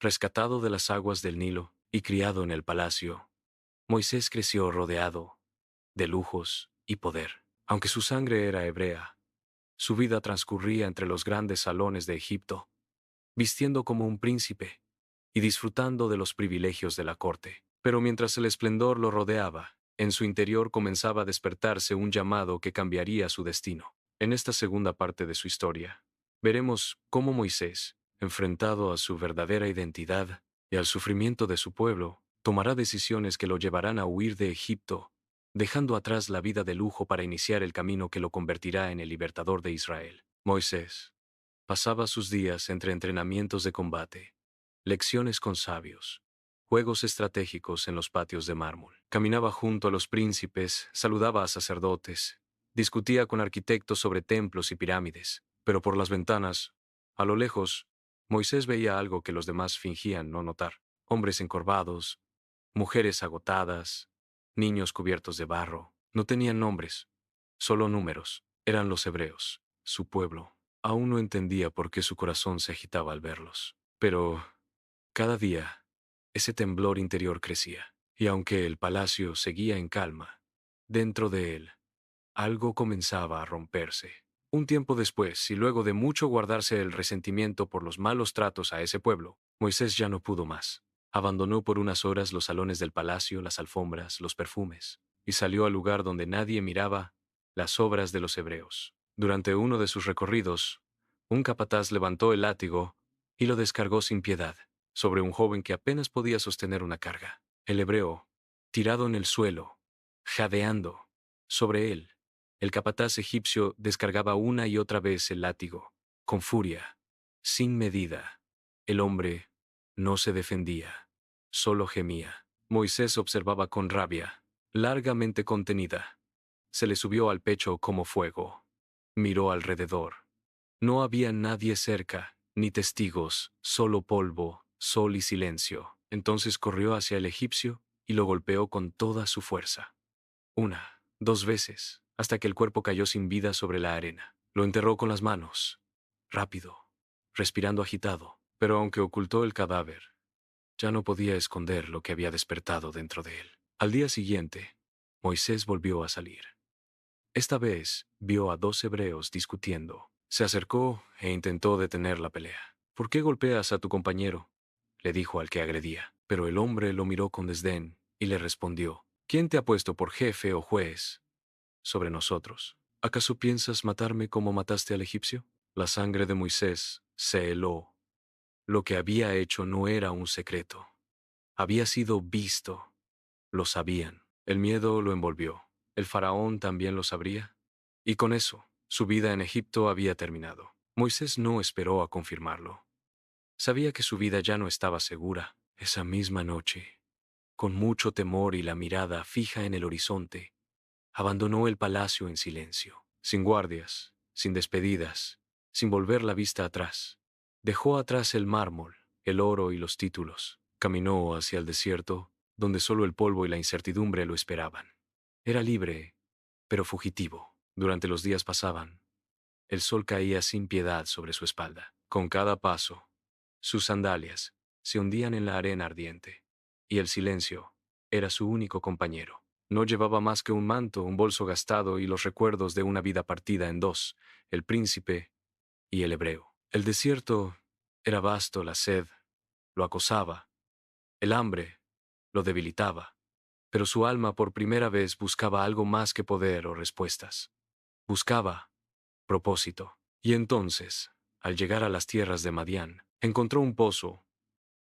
Rescatado de las aguas del Nilo y criado en el palacio, Moisés creció rodeado de lujos y poder. Aunque su sangre era hebrea, su vida transcurría entre los grandes salones de Egipto, vistiendo como un príncipe y disfrutando de los privilegios de la corte. Pero mientras el esplendor lo rodeaba, en su interior comenzaba a despertarse un llamado que cambiaría su destino. En esta segunda parte de su historia, veremos cómo Moisés, enfrentado a su verdadera identidad y al sufrimiento de su pueblo, tomará decisiones que lo llevarán a huir de Egipto, dejando atrás la vida de lujo para iniciar el camino que lo convertirá en el libertador de Israel. Moisés pasaba sus días entre entrenamientos de combate, lecciones con sabios, juegos estratégicos en los patios de mármol. Caminaba junto a los príncipes, saludaba a sacerdotes, discutía con arquitectos sobre templos y pirámides, pero por las ventanas, a lo lejos, Moisés veía algo que los demás fingían no notar: hombres encorvados, mujeres agotadas, niños cubiertos de barro. No tenían nombres, solo números. Eran los hebreos, su pueblo. Aún no entendía por qué su corazón se agitaba al verlos. Pero, cada día, ese temblor interior crecía. Y aunque el palacio seguía en calma, dentro de él, algo comenzaba a romperse. Un tiempo después, y luego de mucho guardarse el resentimiento por los malos tratos a ese pueblo, Moisés ya no pudo más. Abandonó por unas horas los salones del palacio, las alfombras, los perfumes, y salió al lugar donde nadie miraba las obras de los hebreos. Durante uno de sus recorridos, un capataz levantó el látigo y lo descargó sin piedad sobre un joven que apenas podía sostener una carga. El hebreo, tirado en el suelo, jadeando, sobre él, el capataz egipcio descargaba una y otra vez el látigo, con furia, sin medida. El hombre no se defendía, solo gemía. Moisés observaba con rabia, largamente contenida. Se le subió al pecho como fuego. Miró alrededor. No había nadie cerca, ni testigos, solo polvo, sol y silencio. Entonces corrió hacia el egipcio y lo golpeó con toda su fuerza. Una, dos veces, hasta que el cuerpo cayó sin vida sobre la arena. Lo enterró con las manos, rápido, respirando agitado, pero aunque ocultó el cadáver, ya no podía esconder lo que había despertado dentro de él. Al día siguiente, Moisés volvió a salir. Esta vez vio a dos hebreos discutiendo. Se acercó e intentó detener la pelea. ¿Por qué golpeas a tu compañero?, le dijo al que agredía. Pero el hombre lo miró con desdén y le respondió: ¿Quién te ha puesto por jefe o juez sobre nosotros? ¿Acaso piensas matarme como mataste al egipcio? La sangre de Moisés se heló. Lo que había hecho no era un secreto. Había sido visto. Lo sabían. El miedo lo envolvió. ¿El faraón también lo sabría? Y con eso, su vida en Egipto había terminado. Moisés no esperó a confirmarlo. Sabía que su vida ya no estaba segura. Esa misma noche, con mucho temor y la mirada fija en el horizonte, abandonó el palacio en silencio, sin guardias, sin despedidas, sin volver la vista atrás. Dejó atrás el mármol, el oro y los títulos. Caminó hacia el desierto, donde solo el polvo y la incertidumbre lo esperaban. Era libre, pero fugitivo. Durante los días pasaban. El sol caía sin piedad sobre su espalda. Con cada paso, sus sandalias se hundían en la arena ardiente, y el silencio era su único compañero. No llevaba más que un manto, un bolso gastado y los recuerdos de una vida partida en dos: el príncipe y el hebreo. El desierto era vasto, la sed lo acosaba, el hambre lo debilitaba, pero su alma por primera vez buscaba algo más que poder o respuestas. Buscaba propósito. Y entonces, al llegar a las tierras de Madián, encontró un pozo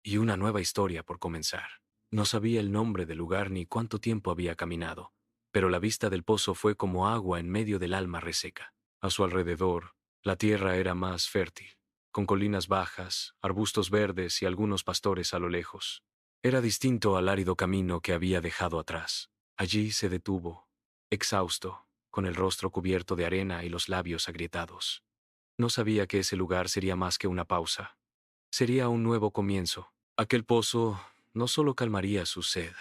y una nueva historia por comenzar. No sabía el nombre del lugar ni cuánto tiempo había caminado, pero la vista del pozo fue como agua en medio del alma reseca. A su alrededor, la tierra era más fértil, con colinas bajas, arbustos verdes y algunos pastores a lo lejos. Era distinto al árido camino que había dejado atrás. Allí se detuvo, exhausto, con el rostro cubierto de arena y los labios agrietados. No sabía que ese lugar sería más que una pausa. Sería un nuevo comienzo. Aquel pozo no solo calmaría su sed,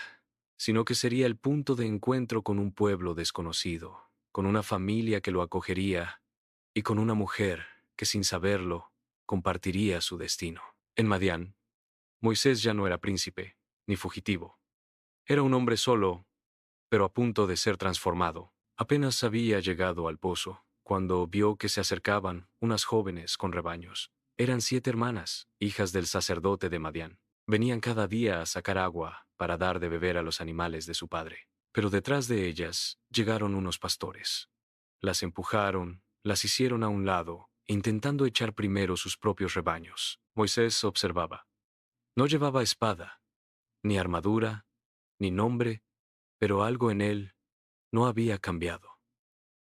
sino que sería el punto de encuentro con un pueblo desconocido, con una familia que lo acogería y con una mujer que, sin saberlo, compartiría su destino. En Madián, Moisés ya no era príncipe, ni fugitivo. Era un hombre solo, pero a punto de ser transformado. Apenas había llegado al pozo, cuando vio que se acercaban unas jóvenes con rebaños. Eran 7 hermanas, hijas del sacerdote de Madián. Venían cada día a sacar agua para dar de beber a los animales de su padre. Pero detrás de ellas llegaron unos pastores. Las empujaron, las hicieron a un lado, intentando echar primero sus propios rebaños. Moisés observaba. No llevaba espada, ni armadura, ni nombre, pero algo en él no había cambiado.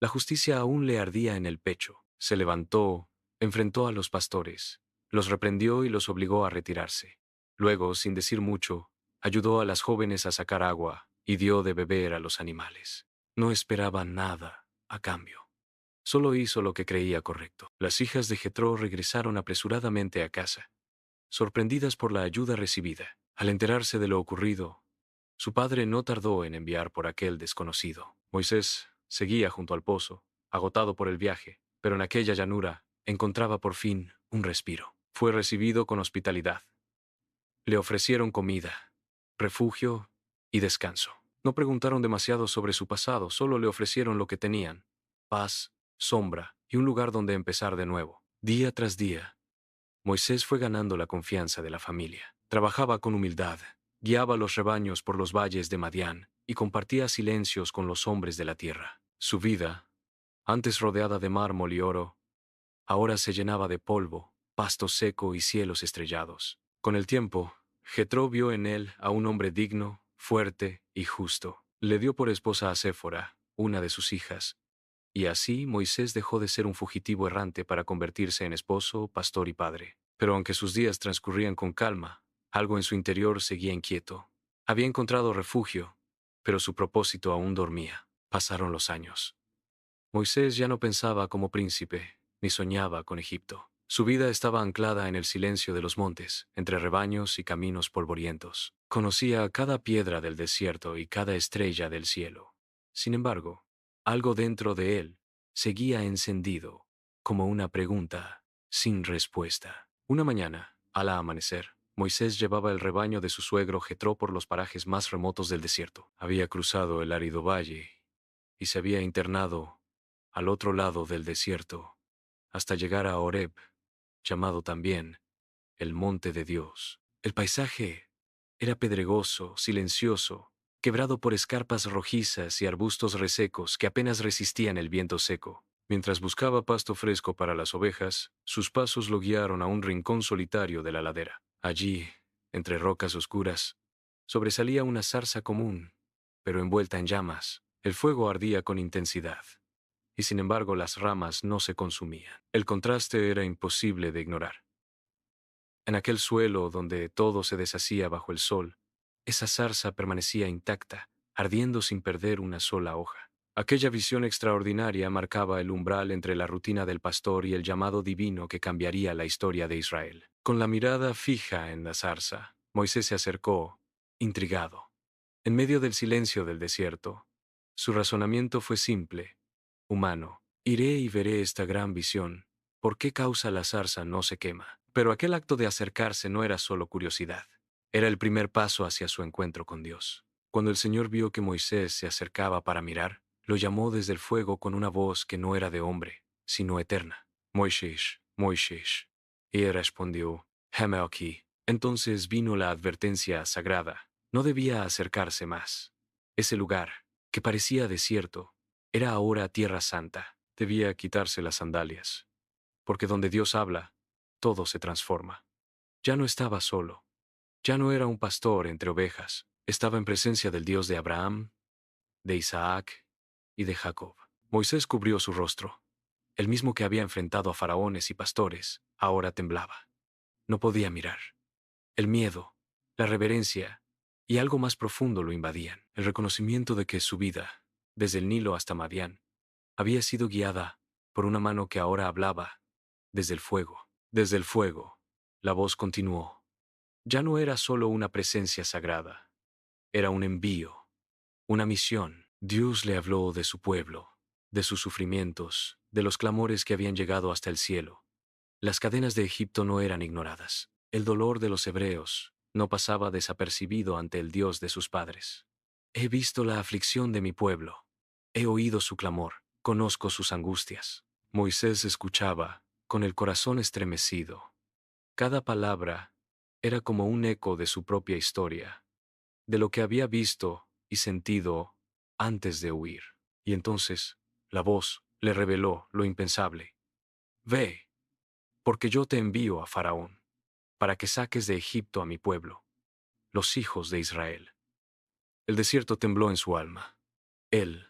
La justicia aún le ardía en el pecho. Se levantó, enfrentó a los pastores, los reprendió y los obligó a retirarse. Luego, sin decir mucho, ayudó a las jóvenes a sacar agua y dio de beber a los animales. No esperaba nada a cambio. Solo hizo lo que creía correcto. Las hijas de Jetro regresaron apresuradamente a casa, sorprendidas por la ayuda recibida. Al enterarse de lo ocurrido, su padre no tardó en enviar por aquel desconocido. Moisés seguía junto al pozo, agotado por el viaje, pero en aquella llanura encontraba por fin un respiro. Fue recibido con hospitalidad. Le ofrecieron comida, refugio y descanso. No preguntaron demasiado sobre su pasado, solo le ofrecieron lo que tenían: paz, sombra y un lugar donde empezar de nuevo. Día tras día, Moisés fue ganando la confianza de la familia. Trabajaba con humildad, guiaba los rebaños por los valles de Madián y compartía silencios con los hombres de la tierra. Su vida, antes rodeada de mármol y oro, ahora se llenaba de polvo, pasto seco y cielos estrellados. Con el tiempo, Jetro vio en él a un hombre digno, fuerte y justo. Le dio por esposa a Séfora, una de sus hijas, y así Moisés dejó de ser un fugitivo errante para convertirse en esposo, pastor y padre. Pero aunque sus días transcurrían con calma, algo en su interior seguía inquieto. Había encontrado refugio, pero su propósito aún dormía. Pasaron los años. Moisés ya no pensaba como príncipe, ni soñaba con Egipto. Su vida estaba anclada en el silencio de los montes, entre rebaños y caminos polvorientos. Conocía cada piedra del desierto y cada estrella del cielo. Sin embargo, algo dentro de él seguía encendido, como una pregunta sin respuesta. Una mañana, al amanecer, Moisés llevaba el rebaño de su suegro Jetro por los parajes más remotos del desierto. Había cruzado el árido valle y se había internado al otro lado del desierto, hasta llegar a Horeb, llamado también el Monte de Dios. El paisaje era pedregoso, silencioso, quebrado por escarpas rojizas y arbustos resecos que apenas resistían el viento seco. Mientras buscaba pasto fresco para las ovejas, sus pasos lo guiaron a un rincón solitario de la ladera. Allí, entre rocas oscuras, sobresalía una zarza común, pero envuelta en llamas. El fuego ardía con intensidad, y sin embargo las ramas no se consumían. El contraste era imposible de ignorar. En aquel suelo donde todo se deshacía bajo el sol, esa zarza permanecía intacta, ardiendo sin perder una sola hoja. Aquella visión extraordinaria marcaba el umbral entre la rutina del pastor y el llamado divino que cambiaría la historia de Israel. Con la mirada fija en la zarza, Moisés se acercó, intrigado. En medio del silencio del desierto, su razonamiento fue simple, humano. Iré y veré esta gran visión. ¿Por qué causa la zarza no se quema? Pero aquel acto de acercarse no era solo curiosidad. Era el primer paso hacia su encuentro con Dios. Cuando el Señor vio que Moisés se acercaba para mirar, lo llamó desde el fuego con una voz que no era de hombre, sino eterna. Moisés, Moisés. Y él respondió, heme aquí. Entonces vino la advertencia sagrada. No debía acercarse más. Ese lugar, que parecía desierto, era ahora tierra santa. Debía quitarse las sandalias, porque donde Dios habla, todo se transforma. Ya no estaba solo. Ya no era un pastor entre ovejas. Estaba en presencia del Dios de Abraham, de Isaac y de Jacob. Moisés cubrió su rostro. El mismo que había enfrentado a faraones y pastores, ahora temblaba. No podía mirar. El miedo, la reverencia y algo más profundo lo invadían. El reconocimiento de que su vida, desde el Nilo hasta Madián, había sido guiada por una mano que ahora hablaba desde el fuego. Desde el fuego, la voz continuó. Ya no era solo una presencia sagrada, era un envío, una misión. Dios le habló de su pueblo, de sus sufrimientos, de los clamores que habían llegado hasta el cielo. Las cadenas de Egipto no eran ignoradas. El dolor de los hebreos, no pasaba desapercibido ante el Dios de sus padres. He visto la aflicción de mi pueblo. He oído su clamor. Conozco sus angustias. Moisés escuchaba, con el corazón estremecido. Cada palabra era como un eco de su propia historia, de lo que había visto y sentido antes de huir. Y entonces, la voz le reveló lo impensable. Ve, porque yo te envío a Faraón, para que saques de Egipto a mi pueblo, los hijos de Israel. El desierto tembló en su alma. Él,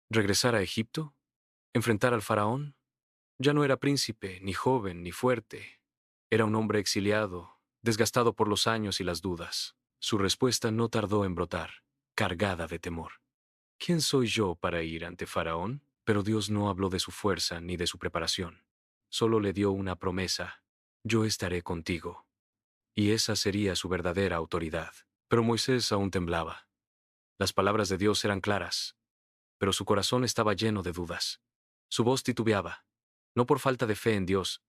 ¿regresar a Egipto? ¿Enfrentar al Faraón? Ya no era príncipe, ni joven, ni fuerte. Era un hombre exiliado, desgastado por los años y las dudas. Su respuesta no tardó en brotar, cargada de temor. ¿Quién soy yo para ir ante Faraón? Pero Dios no habló de su fuerza ni de su preparación. Solo le dio una promesa: yo estaré contigo. Y esa sería su verdadera autoridad. Pero Moisés aún temblaba. Las palabras de Dios eran claras, pero su corazón estaba lleno de dudas. Su voz titubeaba, no por falta de fe en Dios,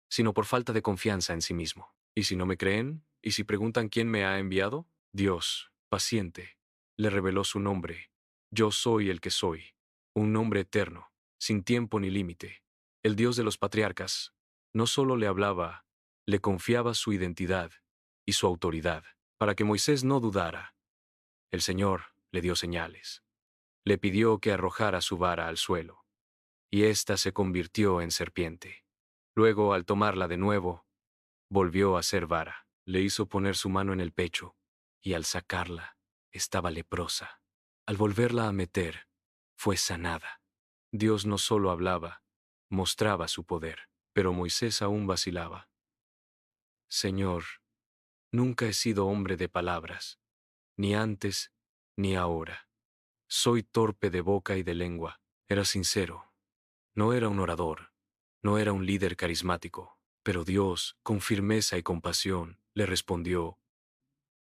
sino por falta de confianza en sí mismo. ¿Y si no me creen? ¿Y si preguntan quién me ha enviado? Dios, paciente, le reveló su nombre. Yo soy el que soy, un nombre eterno, sin tiempo ni límite. El Dios de los patriarcas no solo le hablaba, le confiaba su identidad y su autoridad, para que Moisés no dudara. El Señor le dio señales. Le pidió que arrojara su vara al suelo, y ésta se convirtió en serpiente. Luego, al tomarla de nuevo, volvió a ser vara. Le hizo poner su mano en el pecho, y al sacarla, estaba leprosa. Al volverla a meter, fue sanada. Dios no solo hablaba, mostraba su poder, pero Moisés aún vacilaba. Señor, nunca he sido hombre de palabras, ni antes ni ahora. Soy torpe de boca y de lengua. Era sincero. No era un orador, no era un líder carismático, pero Dios, con firmeza y compasión, le respondió: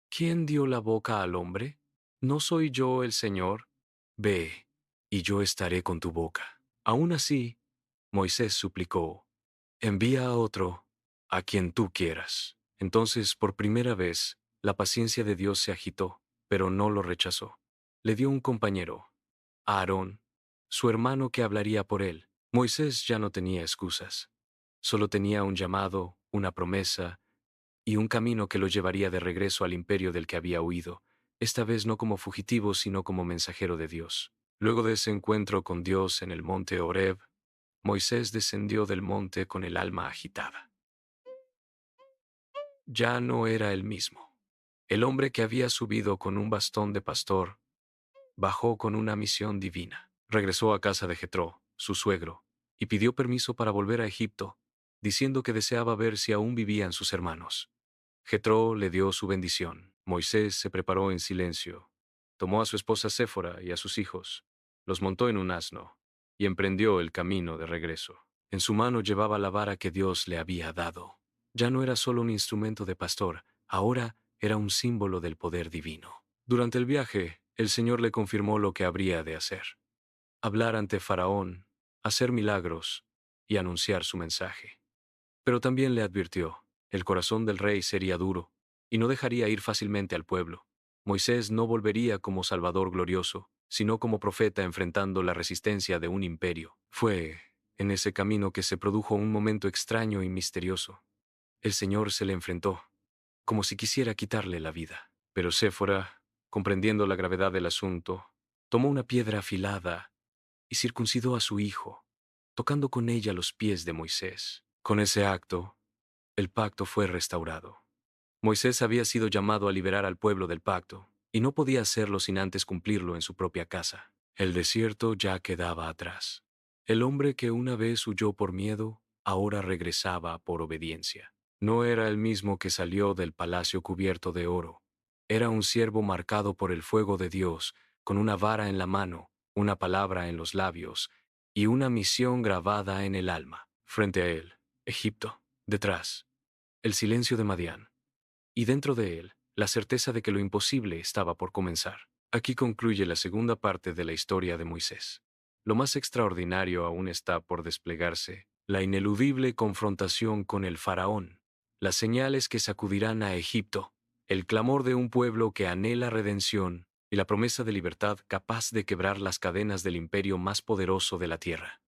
¿quién dio la boca al hombre? ¿No soy yo el Señor? Ve, y yo estaré con tu boca. Aún así, Moisés suplicó: envía a otro, a quien tú quieras. Entonces, por primera vez, la paciencia de Dios se agitó, pero no lo rechazó. Le dio un compañero, a Aarón, su hermano, que hablaría por él. Moisés ya no tenía excusas. Solo tenía un llamado, una promesa y un camino que lo llevaría de regreso al imperio del que había huido, esta vez no como fugitivo, sino como mensajero de Dios. Luego de ese encuentro con Dios en el monte Horeb, Moisés descendió del monte con el alma agitada. Ya no era el mismo. El hombre que había subido con un bastón de pastor bajó con una misión divina. Regresó a casa de Jetro, su suegro, y pidió permiso para volver a Egipto, diciendo que deseaba ver si aún vivían sus hermanos. Jetro le dio su bendición. Moisés se preparó en silencio. Tomó a su esposa Séfora y a sus hijos, los montó en un asno, y emprendió el camino de regreso. En su mano llevaba la vara que Dios le había dado. Ya no era solo un instrumento de pastor, ahora era un símbolo del poder divino. Durante el viaje, el Señor le confirmó lo que habría de hacer: hablar ante Faraón, hacer milagros y anunciar su mensaje. Pero también le advirtió: el corazón del rey sería duro, y no dejaría ir fácilmente al pueblo. Moisés no volvería como Salvador glorioso, sino como profeta enfrentando la resistencia de un imperio. Fue en ese camino que se produjo un momento extraño y misterioso. El Señor se le enfrentó, como si quisiera quitarle la vida. Pero Séfora, comprendiendo la gravedad del asunto, tomó una piedra afilada y circuncidó a su hijo, tocando con ella los pies de Moisés. Con ese acto, el pacto fue restaurado. Moisés había sido llamado a liberar al pueblo del pacto, y no podía hacerlo sin antes cumplirlo en su propia casa. El desierto ya quedaba atrás. El hombre que una vez huyó por miedo, ahora regresaba por obediencia. No era el mismo que salió del palacio cubierto de oro. Era un siervo marcado por el fuego de Dios, con una vara en la mano, una palabra en los labios y una misión grabada en el alma. Frente a él, Egipto; detrás, el silencio de Madián; y dentro de él, la certeza de que lo imposible estaba por comenzar. Aquí concluye la segunda parte de la historia de Moisés. Lo más extraordinario aún está por desplegarse: la ineludible confrontación con el faraón, las señales que sacudirán a Egipto, el clamor de un pueblo que anhela redención y la promesa de libertad capaz de quebrar las cadenas del imperio más poderoso de la tierra.